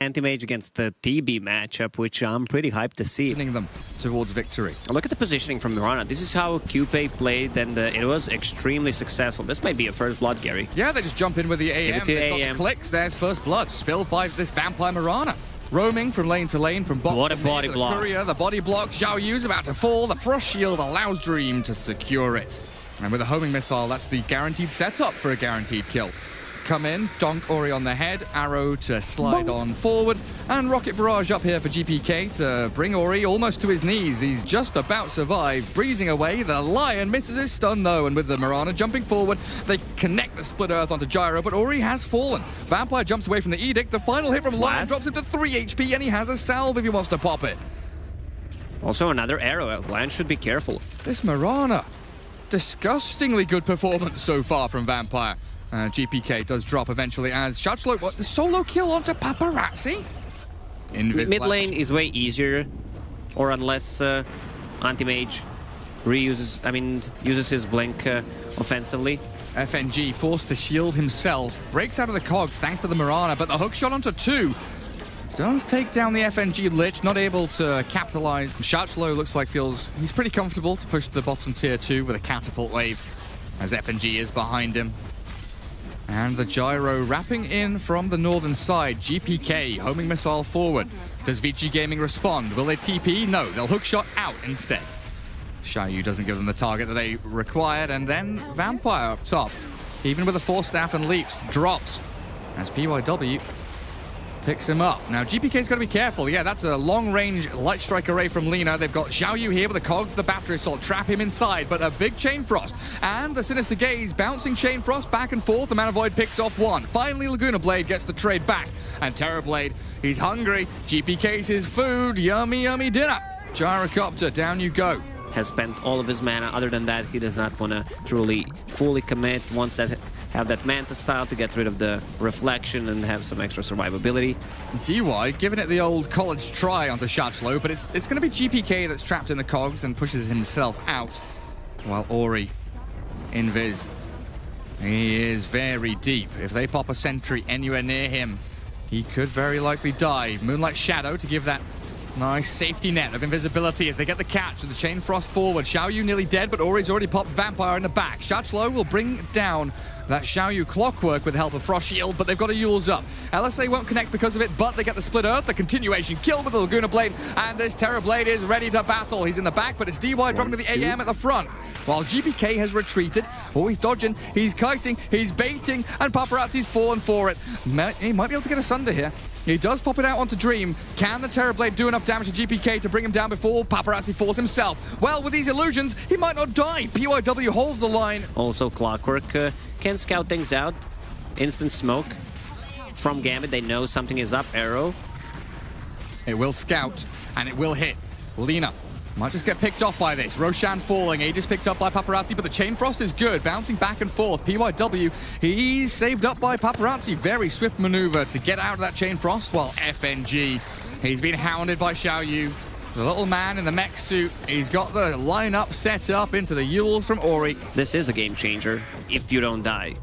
Anti-Mage against the TB matchup, which I'm pretty hyped to see. Them towards victory. Look at the positioning from Mirana. This is how QP played, and it was extremely successful. This might be a first blood, Gary. Yeah, they just jump in with the AM. They've got the clicks. There's first blood spilled by this Vampire Mirana. Roaming from lane to lane, from bot what a to body mid, block. The courier, the body block. Xiao Yu's about to fall. The Frost Shield allows Dream to secure it. And with a homing missile, that's the guaranteed setup for a guaranteed kill. Come in, donk Ori on the head, arrow to slide on forward, and rocket barrage up here for GPK to bring Ori almost to his knees. He's just about survived, breezing away. The Lion misses his stun though, and with the Mirana jumping forward, they connect the split earth onto Gyro, but Ori has fallen. Vampire jumps away from the Edict. The final hit from Lion drops him to 3 HP, and he has a salve if he wants to pop it. Also another arrow. Lion should be careful. This Mirana, disgustingly good performance so far from Vampire. GPK does drop eventually as Shachlo, the solo kill onto Paparazzi? Mid lane is way easier, or unless Anti-Mage uses his blink offensively. FNG forced to shield himself, breaks out of the cogs thanks to the Mirana, but the hook shot onto 2 does take down the FNG Lich, not able to capitalize. Shachlo looks like he's pretty comfortable to push the bottom tier 2 with a catapult wave, as FNG is behind him. And the Gyro wrapping in from the northern side. GPK, homing missile forward. Does VG Gaming respond? Will they TP? No, they'll hookshot out instead. Xiao Yu doesn't give them the target that they required, and then Vampire up top. Even with a Force Staff and leaps, drops. As PYW picks him up. Now, GPK's got to be careful. Yeah, that's a long-range light strike array from Lina. They've got Xiao Yu here with the cogs, the battery assault, trap him inside, but a big Chain Frost. And the Sinister Gaze, bouncing Chain Frost back and forth. The Mana Void picks off 1. Finally, Laguna Blade gets the trade back. And Terrorblade, he's hungry. GPK's his food. Yummy, yummy dinner. Gyrocopter, down you go. Has spent all of his mana. Other than that, he does not want to truly fully commit. Wants that have that Manta style to get rid of the reflection and have some extra survivability. DY giving it the old college try onto Shachlo, but it's going to be GPK that's trapped in the cogs and pushes himself out. While Ori, Invis, he is very deep. If they pop a sentry anywhere near him, he could very likely die. Moonlight Shadow to give that nice safety net of invisibility as they get the catch of the Chain Frost forward. Xiao Yu nearly dead, but Ori's already popped Vampire in the back. Shachlo will bring down that Xiao Yu clockwork with the help of Frost Shield, but they've got a Yules up. LSA won't connect because of it, but they get the Split Earth, the continuation kill with the Laguna Blade, and this Terrorblade is ready to battle. He's in the back, but it's DY dropping to the AM at the front. While GPK has retreated, he's dodging, he's kiting, he's baiting, and Paparazzi's fallen for it. He might be able to get a Sunder here. He does pop it out onto Dream. Can the Terrorblade do enough damage to GPK to bring him down before Paparazzi falls himself? Well, with these illusions, he might not die. PYW holds the line. Also, Clockwork can scout things out. Instant smoke from GAMBIT. They know something is up. Arrow. It will scout, and it will hit. Lina might just get picked off by this. Roshan falling. Aegis picked up by Paparazzi, but the Chain Frost is good. Bouncing back and forth. PYW, he's saved up by Paparazzi. Very swift maneuver to get out of that Chain Frost, while FNG, he's been hounded by Xiao Yu. The little man in the mech suit, he's got the lineup set up into the Yules from Ori. This is a game changer if you don't die.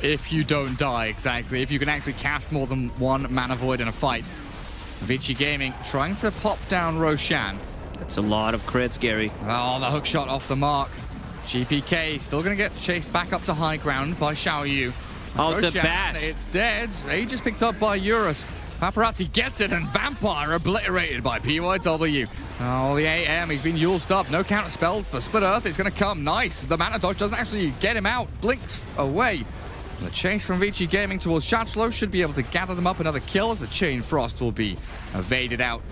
If you don't die, exactly. If you can actually cast more than one Mana Void in a fight. VG Gaming trying to pop down Roshan. It's a lot of crits, Gary. Oh, the hook shot off the mark. GPK still going to get chased back up to high ground by Xiao Yu. Oh, Roshan, the bat. It's dead. Aegis picked up by Eurus. Paparazzi gets it, and Vampire obliterated by PYW. Oh, the AM, he's been Yulesed up. No counter spells. The Split Earth is going to come. Nice. The Mana Dodge doesn't actually get him out. Blinks away. The chase from VG Gaming towards Shachlo should be able to gather them up another kill as the Chain Frost will be evaded out.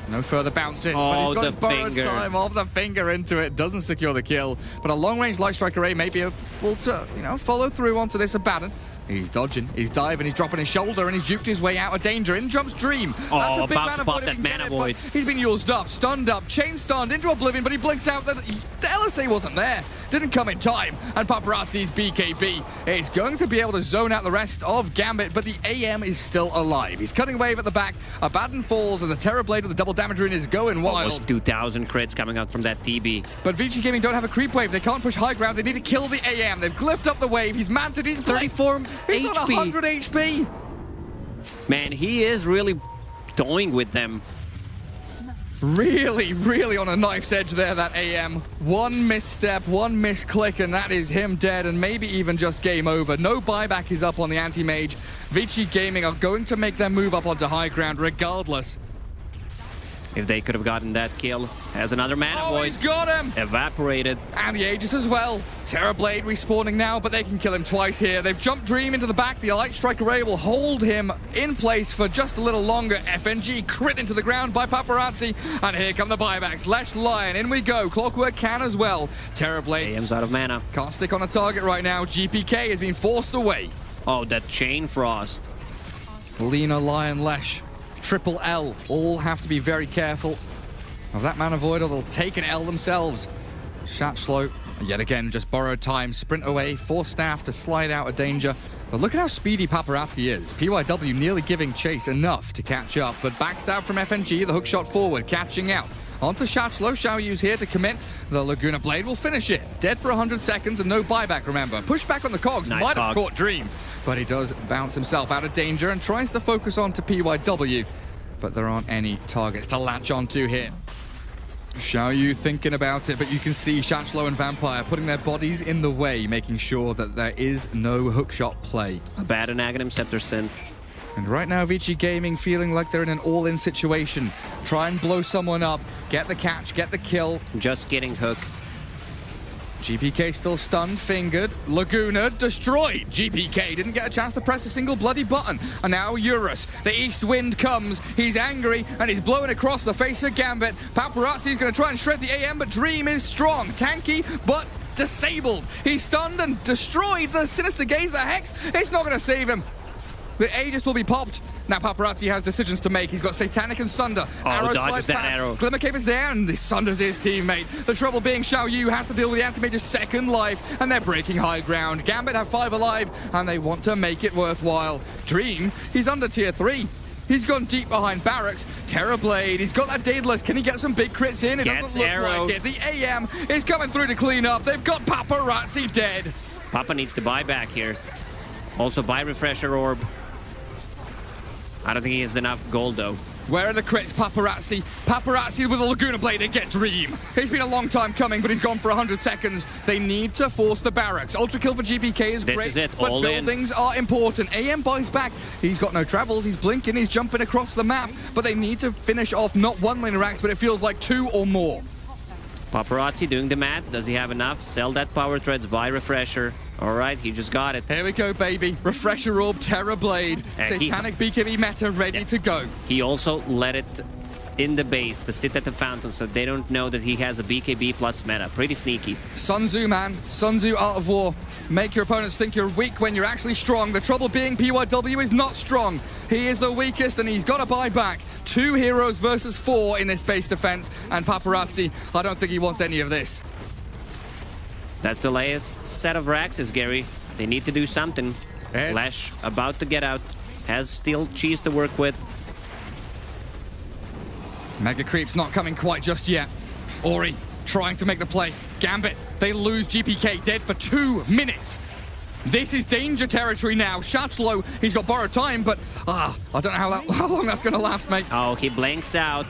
No further bouncing, but he's got his borrowed time off the finger into it. Doesn't secure the kill, but a long-range light strike array may be able to, follow through onto this Abaddon. He's dodging, he's diving, he's dropping his shoulder, and he's juked his way out of danger. In jumps Dream. That's a big Mana Void. That Mana Void. He's been used up, stunned up, chain stunned into oblivion, but he blinks out that the LSA wasn't there. Didn't come in time, and Paparazzi's BKB is going to be able to zone out the rest of GAMBIT, but the AM is still alive. He's cutting wave at the back. Abaddon falls, and the Terrorblade with the double damage rune is going wild. Almost 2,000 crits coming out from that TB. But VG Gaming don't have a creep wave. They can't push high ground. They need to kill the AM. They've glyphed up the wave. He's manted. He's 34 He's got HP. 100 HP. Man, he is really toying with them. Really, really on a knife's edge there, that AM. One misstep, one misclick, and that is him dead, and maybe even just game over. No buyback is up on the anti-mage. Vici Gaming are going to make their move up onto high ground regardless. If they could have gotten that kill. Has another mana void. He's got him! Evaporated. And the Aegis as well. Terrorblade respawning now, but they can kill him twice here. They've jumped Dream into the back. The Light Strike Array will hold him in place for just a little longer. FNG crit into the ground by Paparazzi. And here come the buybacks. Lesh Lion, in we go. Clockwork can as well. Terrorblade. AM's out of mana. Can't stick on a target right now. GPK has been forced away. Oh, that Chain Frost. Lina, Lion, Lesh. Triple L. All have to be very careful of that mana void, or they'll take an L themselves. Shatchlow, yet again, just borrowed time. Sprint away, force staff to slide out of danger. But look at how speedy Paparazzi is. PYW nearly giving chase enough to catch up, but backstab from FNG, the hook shot forward, catching out. Onto Shatchlow, Xiaoyu's here to commit. The Laguna Blade will finish it. Dead for 100 seconds and no buyback, remember. Push back on the cogs, nice might have cogs. caught Dream. But he does bounce himself out of danger and tries to focus on to PYW. But there aren't any targets to latch onto here. Xiaoyu thinking about it, but you can see Shatchlow and Vampire putting their bodies in the way, making sure that there is no hookshot play. A bad and Aghanim Scepter Synth. And right now, Vici Gaming feeling like they're in an all-in situation. Try and blow someone up, get the catch, get the kill. Just getting hook. GPK still stunned, fingered. Laguna destroyed. GPK didn't get a chance to press a single bloody button. And now Eurus. The east wind comes. He's angry and he's blowing across the face of Gambit. Paparazzi's going to try and shred the AM, but Dream is strong. Tanky, but disabled. He's stunned and destroyed. The Sinister Gaze, the Hex. It's not going to save him. The Aegis will be popped. Now Paparazzi has decisions to make. He's got Satanic and Sunder. Oh, dodges that arrow. Glimmer Cape is there, and this Sunder's his teammate. The trouble being Xiaoyu has to deal with the Antimage's second life, and they're breaking high ground. Gambit have 5 alive, and they want to make it worthwhile. Dream, he's under tier 3. He's gone deep behind Barracks. Terrorblade, he's got that Daedalus. Can he get some big crits in? It doesn't look arrow. like it. The AM is coming through to clean up. They've got Paparazzi dead. Papa needs to buy back here. Also buy Refresher Orb. I don't think he has enough gold, though. Where are the crits, Paparazzi? Paparazzi with a Laguna Blade, they get Dream. It's been a long time coming, but he's gone for 100 seconds. They need to force the Barracks. Ultra kill for GPK is This great, is it, but all buildings are important. AM buys back. He's got no travels. He's blinking. He's jumping across the map. But they need to finish off not one lane racks, but it feels like 2 or more. Paparazzi doing the math. Does he have enough? Sell that power threads, buy Refresher. All right, he just got it. Here we go, baby. Refresher Orb, Terrorblade. Satanic BKB meta ready to go. He also let it in the base to sit at the fountain so they don't know that he has a BKB plus meta. Pretty sneaky. Sun Tzu, man. Sun Tzu, Art of War. Make your opponents think you're weak when you're actually strong. The trouble being PYW is not strong. He is the weakest and he's got to buy back. 2 heroes versus 4 in this base defense. And Paparazzi, I don't think he wants any of this. That's the latest set of Raxes, Gary. They need to do something. Lesh about to get out. Has still cheese to work with. Mega Creep's not coming quite just yet. Ori trying to make the play. Gambit, they lose GPK dead for 2 minutes. This is danger territory now. Shatchlow, he's got borrowed time, but I don't know how long that's going to last, mate. Oh, he blinks out.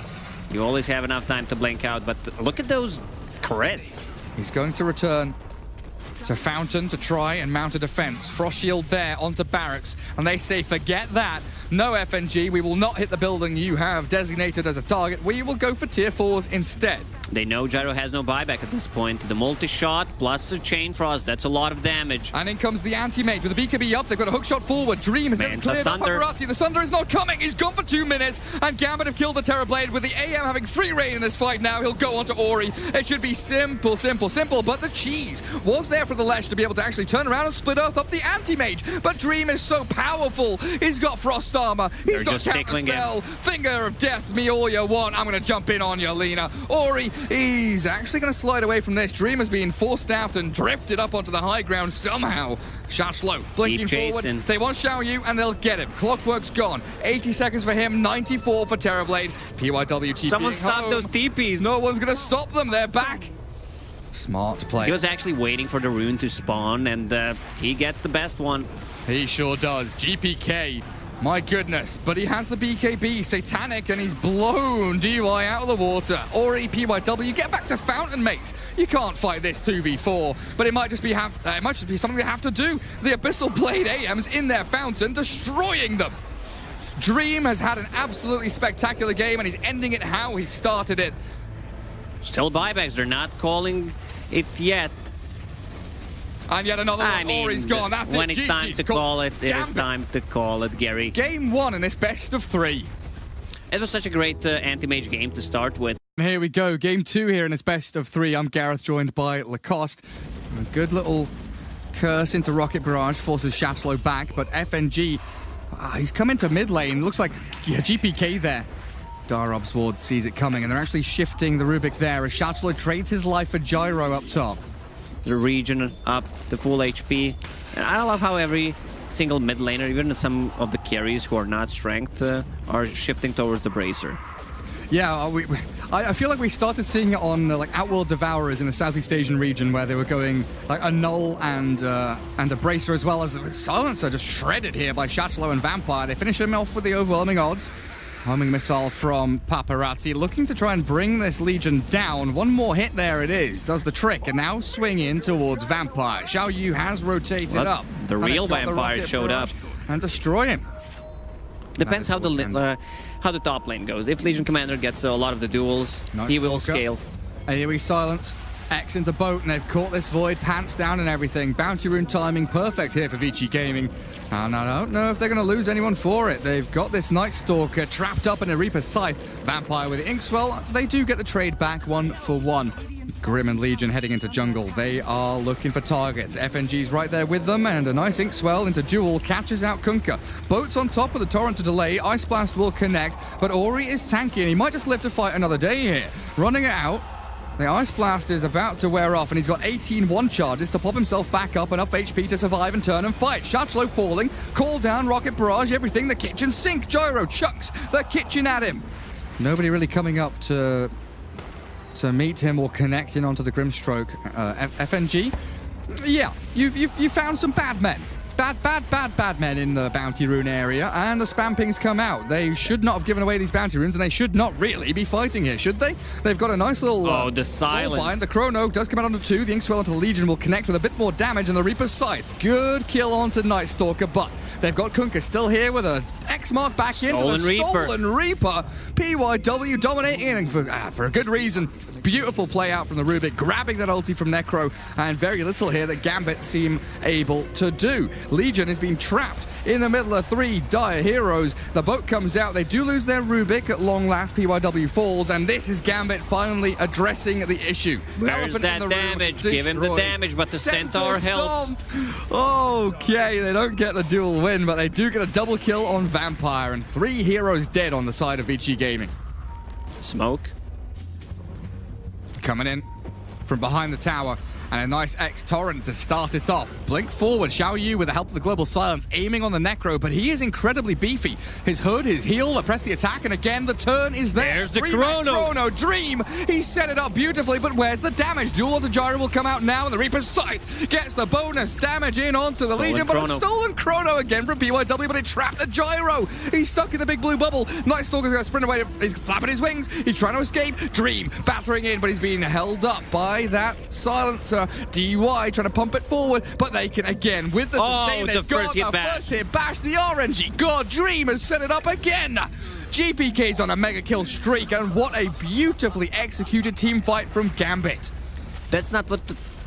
You always have enough time to blink out, but look at those crits. He's going to return to Fountain to try and mount a defense. Frost Shield there onto Barracks, and they say, forget that. No FNG, we will not hit the building you have designated as a target. We will go for tier 4s instead. They know Gyro has no buyback at this point. The multi-shot plus the Chain Frost, that's a lot of damage. And in comes the Anti-Mage with the BKB up. They've got a hook shot forward. Dream is never cleared up Paparazzi. The Sunder is not coming. He's gone for 2 minutes. And Gambit have killed the Terrorblade. With the AM having free reign in this fight now, he'll go on to Ori. It should be simple, simple, simple. But the cheese was there for the Lesh to be able to actually turn around and split Earth up the Anti-Mage. But Dream is so powerful. He's got Frost Armor. He's got Counter Spell. Finger of Death, me all you want. I'm going to jump in on you, Lina. Ori, he's actually going to slide away from this. Dream has been forced out and drifted up onto the high ground somehow. Shatchlow blinking forward. They want Xiaoyu and they'll get him. Clockwork's gone. 80 seconds for him, 94 for Terrorblade. PYW TP. Someone stop those TPs. No one's going to stop them. They're back. Smart play. He was actually waiting for the rune to spawn, and he gets the best one. He sure does. GPK My goodness, but he has the BKB, Satanic, and he's blown DY out of the water. Ori, PYW, get back to Fountain, mates. You can't fight this 2v4, but it might just be something they have to do. The Abyssal Blade AM's in their Fountain, destroying them. Dream has had an absolutely spectacular game, and he's ending it how he started it. Still buybacks, they're not calling it yet. And yet another one. Ori's gone. That's when it. it's time to call it, it is time to call it, Gary. Game 1 in this best of 3. It was such a great anti-mage game to start with. Here we go. Game 2 here in this best of 3. I'm Gareth, joined by Lacoste. A good little curse into Rocket Barrage, forces Shatchlow back, but FNG, he's come into mid lane. Looks like GPK there. Darob's Ward sees it coming, and they're actually shifting the Rubik there as Shatchlow trades his life for Gyro up top. The region up to full HP. And I love how every single mid laner, even some of the carries who are not strength, are shifting towards the Bracer. Yeah, I feel like we started seeing it on like Outworld Devourers in the Southeast Asian region, where they were going like a Null and a Bracer, as well as the Silencer, just shredded here by Shatchlow and Vampire. They finish him off with the overwhelming odds. Homing missile from Paparazzi, looking to try and bring this Legion down. One more hit, there it is. Does the trick, and now swing in towards Vampire. Xiao Yu has rotated up. The real Vampire showed up. And destroy him. Depends how the top lane goes. If Legion Commander gets a lot of the duels, he will scale. AoE silence. X into boat, and they've caught this Void, pants down and everything. Bounty Rune timing perfect here for Vici Gaming. And I don't know if they're going to lose anyone for it. They've got this Night Stalker trapped up in a Reaper's Scythe. Vampire with the Inkswell, they do get the trade back 1-for-1. Grim and Legion heading into jungle. They are looking for targets. FNG's right there with them, and a nice Inkswell into duel catches out Kunkka. Boat's on top with the Torrent to delay. Ice Blast will connect, but Ori is tanky, and he might just live to fight another day here. Running it out. The Ice Blast is about to wear off, and he's got 18 one charges to pop himself back up, enough HP to survive and turn and fight. Shatchlow falling, call down, Rocket Barrage, everything, the kitchen sink. Gyro chucks the kitchen at him. Nobody really coming up to meet him or connect in onto the Grimstroke. FNG, yeah, you found some bad men. Bad men in the Bounty Rune area, and the Spam Pings come out. They should not have given away these Bounty Runes, and they should not really be fighting here, should they? They've got a nice little... the silence. Bind. The Chrono does come out onto 2. The Inkswell onto the Legion will connect with a bit more damage, and the Reaper's Scythe. Good kill onto Night Stalker, but they've got Kunkka still here with a X-Mark back into the Stolen Reaper. PYW dominating for a good reason. Beautiful play out from the Rubik, grabbing that ulti from Necro, and very little here that Gambit seem able to do. Legion has been trapped in the middle of 3 dire heroes. The boat comes out. They do lose their Rubik at long last. PYW falls, and this is Gambit finally addressing the issue. Where's that damage? Give him the damage, but the Centaur helps. Okay, they don't get the dual win, but they do get a double kill on Vampire, and 3 heroes dead on the side of Vici Gaming. Smoke. Coming in from behind the tower, and a nice X-Torrent to start it off. Blink forward, Xiao Yu with the help of the Global Silence, aiming on the Necro, but he is incredibly beefy. His hood, his heal, press the attack, and again, the turn is there. There's the Chrono. Dream, he set it up beautifully, but where's the damage? Duel onto Gyro will come out now, and the Reaper's Scythe gets the bonus damage in onto the Legion, but a stolen Chrono again from PYW, but it trapped the Gyro. He's stuck in the big blue bubble. Night Stalker's going to sprint away. He's flapping his wings. He's trying to escape. Dream battering in, but he's being held up by that Silencer. DY trying to pump it forward, but they can again with the sustain. The first hit bash. The RNG. God, Dream has set it up again. GPK's on a mega kill streak, and what a beautifully executed team fight from Gambit. That's not what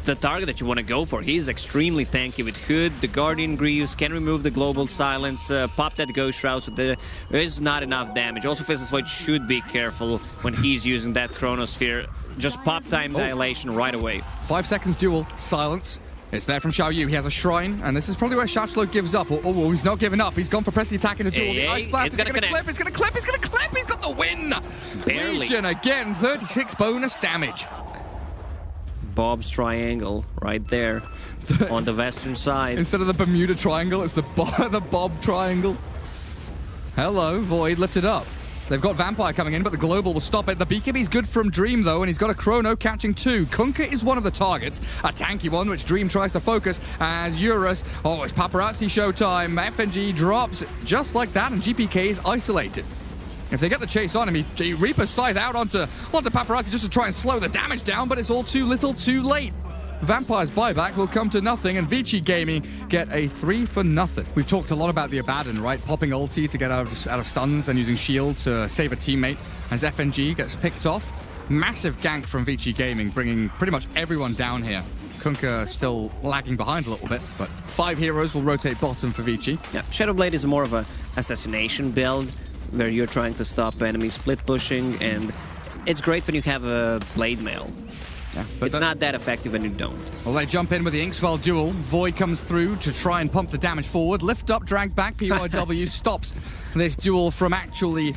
the target that you want to go for. He's extremely tanky with Hood. The Guardian Greaves can remove the Global Silence, pop that Ghost Shroud, so there is not enough damage. Also, Fizzle's Void should be careful when he's using that Chronosphere. Just pop time dilation right away. 5 seconds duel, silence. It's there from Xiao Yu. He has a shrine, and this is probably where Shatchlow gives up. Oh, he's not giving up. He's gone for press the attack into duel. The Ice Blast is going to clip. It's going to clip. It's going to clip. He's got the win. Barely. Legion again, 36 bonus damage. Bob's Triangle right there on the western side. Instead of the Bermuda Triangle, it's the Bob Triangle. Hello, Void lifted up. They've got Vampire coming in, but the Global will stop it. The BKB's good from Dream, though, and he's got a Chrono catching 2. Kunkka is one of the targets, a tanky one, which Dream tries to focus as Eurus. Oh, it's paparazzi showtime. FNG drops just like that, and GPK is isolated. If they get the chase on him, he Reaper's Scythe out onto paparazzi just to try and slow the damage down, but it's all too little too late. Vampire's buyback will come to nothing, and Vici Gaming get a 3 for nothing. We've talked a lot about the Abaddon, right? Popping ulti to get out of stuns, then using shield to save a teammate as FNG gets picked off. Massive gank from Vici Gaming, bringing pretty much everyone down here. Kunkka still lagging behind a little bit, but 5 heroes will rotate bottom for Vici. Yeah, Shadowblade is more of a assassination build, where you're trying to stop enemy split pushing, and it's great when you have a Blade Mail. Yeah, but it's not that effective when you don't. Well, they jump in with the Inkswell duel. Void comes through to try and pump the damage forward. Lift up, drag back. PYW stops this duel from actually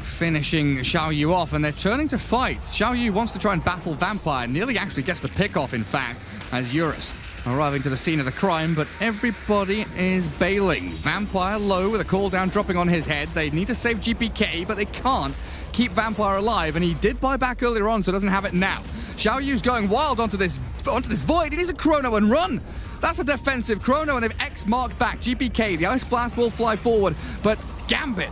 finishing Xiaoyu off, and they're turning to fight. Xiaoyu wants to try and battle Vampire. Nearly actually gets the pick off, in fact, as Eurus arriving to the scene of the crime, but everybody is bailing. Vampire low with a cooldown dropping on his head. They need to save GPK, but they can't keep Vampire alive, and he did buy back earlier on, so doesn't have it now. Xiaoyu's going wild onto this Void. It is a Chrono and run. That's a defensive Chrono, and they've X-marked back GPK. The Ice Blast will fly forward, but Gambit,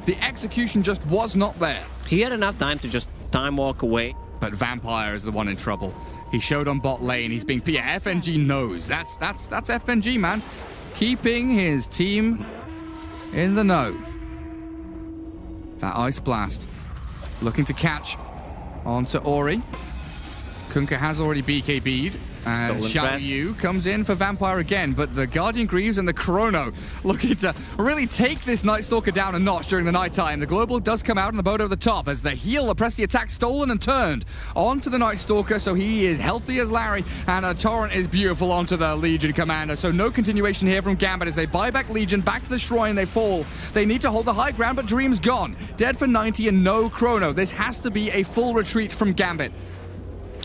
the execution just was not there. He had enough time to just time walk away. But Vampire is the one in trouble. He showed on bot lane. He's being... Yeah, FNG knows. That's FNG, man. Keeping his team in the know. That Ice Blast. Looking to catch onto Ori. Kunkka has already BKB'd. And Xiaoyu comes in for Vampire again, but the Guardian Greaves and the Chrono looking to really take this Night Stalker down a notch during the nighttime. The Global does come out and the boat over the top as the heal, the press the attack, stolen and turned onto the Night Stalker, so he is healthy as Larry, and a Torrent is beautiful onto the Legion Commander. So no continuation here from Gambit as they buy back Legion, back to the Shrine, they fall. They need to hold the high ground, but Dream's gone. Dead for 90 and no Chrono. This has to be a full retreat from Gambit.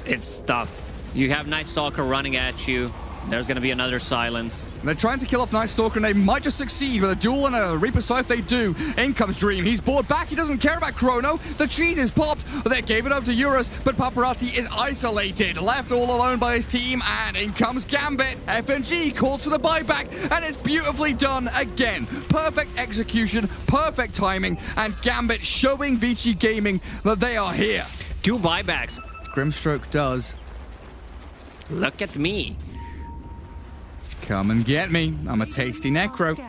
It's tough. You have Night Stalker running at you. There's going to be another silence. They're trying to kill off Night Stalker, and they might just succeed with a duel and a Reaper Scythe. They do. In comes Dream. He's bored back. He doesn't care about Chrono. The cheese is popped. They gave it up to Eurus, but paparazzi is isolated, left all alone by his team, and in comes Gambit. FNG calls for the buyback, and it's beautifully done again. Perfect execution, perfect timing, and Gambit showing Vici Gaming that they are here. 2 buybacks. Grimstroke does. Look at me. Come and get me. I'm a tasty Necro.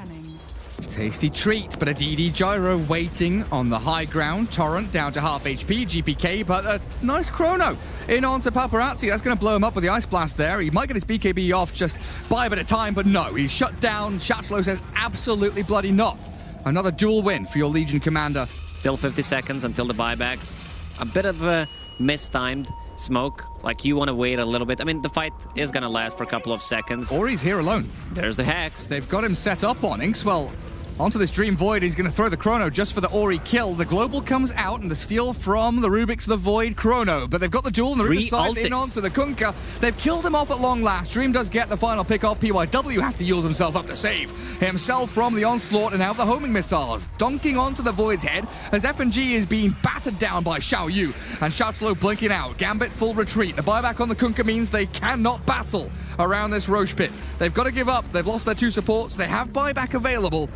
Tasty treat, but a DD Gyro waiting on the high ground. Torrent down to half HP, GPK, but a nice Chrono in onto paparazzi. That's going to blow him up with the Ice Blast there. He might get his BKB off, just buy a bit of time, but no. He's shut down. Shatchlow says absolutely bloody not. Another dual win for your Legion Commander. Still 50 seconds until the buybacks. A bit of a mistimed smoke. Like, you want to wait a little bit. I mean, the fight is going to last for a couple of seconds. Ori's here alone. There's the Hex. They've got him set up on Inkswell. Onto this Dream Void, he's going to throw the Chrono just for the Ori kill. The Global comes out and the steal from the Rubik's the Void Chrono. But they've got the duel and the Rubik's side in onto the Kunkka. They've killed him off at long last. Dream does get the final pick off. PYW has to use himself up to save himself from the onslaught, and now the homing missiles donking onto the Void's head as FNG is being battered down by Xiaoyu. And Shatchlow blinking out. Gambit full retreat. The buyback on the Kunkka means they cannot battle around this Roche pit. They've got to give up. They've lost their 2 supports. They have buyback available.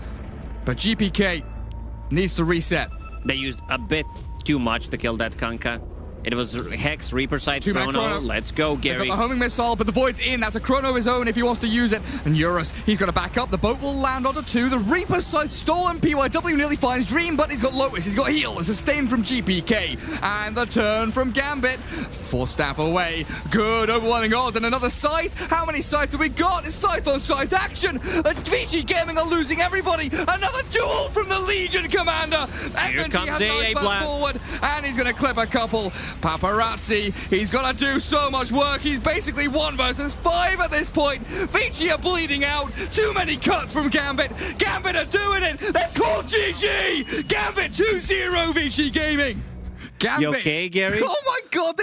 But GPK needs to reset. They used a bit too much to kill that Kunkka. It was Hex, Reaper Side, Chrono. Let's go, Gary. They've got the homing missile, but the Void's in. That's a Chrono of his own if he wants to use it. And Eurus, he's got to back up. The boat will land onto 2. The Reaper Side stolen. PYW nearly finds Dream, but he's got Lotus. He's got heal. A sustain from GPK. And the turn from Gambit. 4 staff away. Good overwhelming odds. And another Scythe. How many Scythes have we got? It's Scythe on Scythe action. Vici Gaming are losing everybody. Another duel from the Legion Commander. Here comes the A blast forward, and he's going to clip a couple. Paparazzi, he's got to do so much work. He's basically 1 versus 5 at this point. Vici are bleeding out. Too many cuts from Gambit. Gambit are doing it. They've called GG. Gambit 2-0 Vici Gaming. Gambit. You okay, Gary? Oh my God.